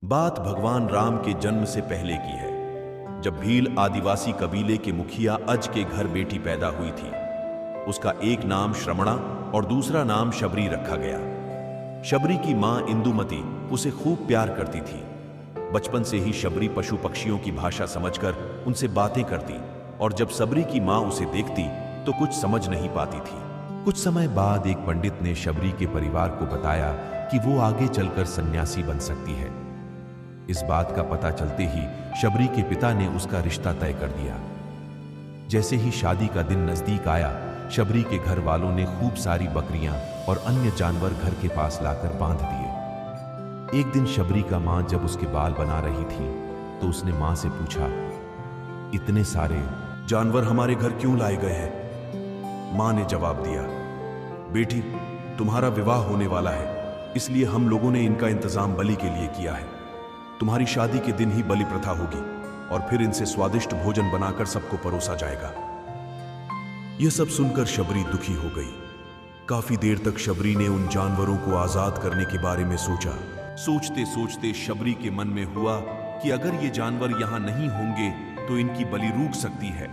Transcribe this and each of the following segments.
बात भगवान राम के जन्म से पहले की है, जब भील आदिवासी कबीले के मुखिया अज के घर बेटी पैदा हुई थी। उसका एक नाम श्रमणा और दूसरा नाम शबरी रखा गया। शबरी की मां इंदुमती उसे खूब प्यार करती थी। बचपन से ही शबरी पशु पक्षियों की भाषा समझकर उनसे बातें करती और जब शबरी की मां उसे देखती तो कुछ समझ नहीं पाती थी। कुछ समय बाद एक पंडित ने शबरी के परिवार को बताया कि वो आगे चलकर सन्यासी बन सकती है। इस बात का पता चलते ही शबरी के पिता ने उसका रिश्ता तय कर दिया। जैसे ही शादी का दिन नजदीक आया, शबरी के घर वालों ने खूब सारी बकरियां और अन्य जानवर घर के पास लाकर बांध दिए। एक दिन शबरी का मां जब उसके बाल बना रही थी तो उसने मां से पूछा, इतने सारे जानवर हमारे घर क्यों लाए गए हैं? मां ने जवाब दिया, बेटी, तुम्हारा विवाह होने वाला है, इसलिए हम लोगों ने इनका इंतजाम बलि के लिए किया है। तुम्हारी शादी के दिन ही बलि प्रथा होगी और फिर इनसे स्वादिष्ट भोजन बनाकर सबको परोसा जाएगा। यह सब सुनकर शबरी दुखी हो गई। काफी देर तक शबरी ने उन जानवरों को आजाद करने के बारे में सोचा। सोचते सोचते शबरी के मन में हुआ कि अगर ये जानवर यहां नहीं होंगे तो इनकी बलि रुक सकती है।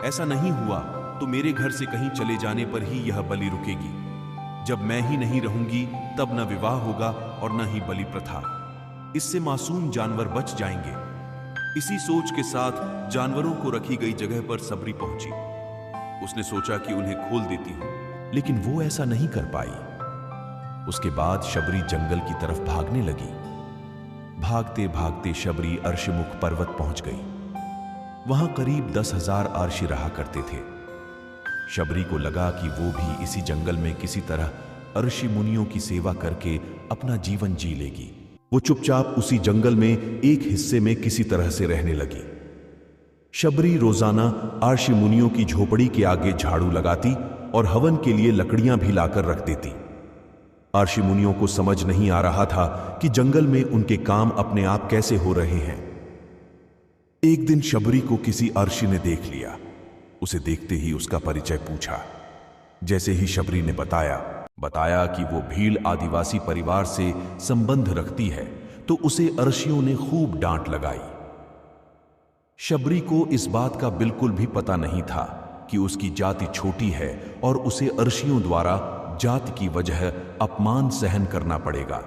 ऐसा नहीं हुआ तो मेरे घर से कहीं चले जाने पर ही यह बलि रुकेगी। जब मैं ही नहीं रहूंगी तब न विवाह होगा और न ही बलि प्रथा। इससे मासूम जानवर बच जाएंगे। इसी सोच के साथ जानवरों को रखी गई जगह पर शबरी पहुंची। उसने सोचा कि उन्हें खोल देती हूं, लेकिन वो ऐसा नहीं कर पाई। उसके बाद शबरी जंगल की तरफ भागने लगी। भागते भागते शबरी अर्शिमुख पर्वत पहुंच गई। वहां करीब 10,000 अर्शी रहा करते थे। शबरी को लगा कि वो भी इसी जंगल में किसी तरह अर्शी मुनियों की सेवा करके अपना जीवन जी लेगी। वो चुपचाप उसी जंगल में एक हिस्से में किसी तरह से रहने लगी। शबरी रोजाना अर्शी मुनियों की झोपड़ी के आगे झाड़ू लगाती और हवन के लिए लकड़ियां भी लाकर रख देती। अर्शी मुनियों को समझ नहीं आ रहा था कि जंगल में उनके काम अपने आप कैसे हो रहे हैं। एक दिन शबरी को किसी अर्शी ने देख लिया। उसे देखते ही उसका परिचय पूछा। जैसे ही शबरी ने बताया कि वो भील आदिवासी परिवार से संबंध रखती है तो उसे अर्शियों ने खूब डांट लगाई। शबरी को इस बात का बिल्कुल भी पता नहीं था कि उसकी जाति छोटी है और उसे अर्शियों द्वारा जाति की वजह अपमान सहन करना पड़ेगा।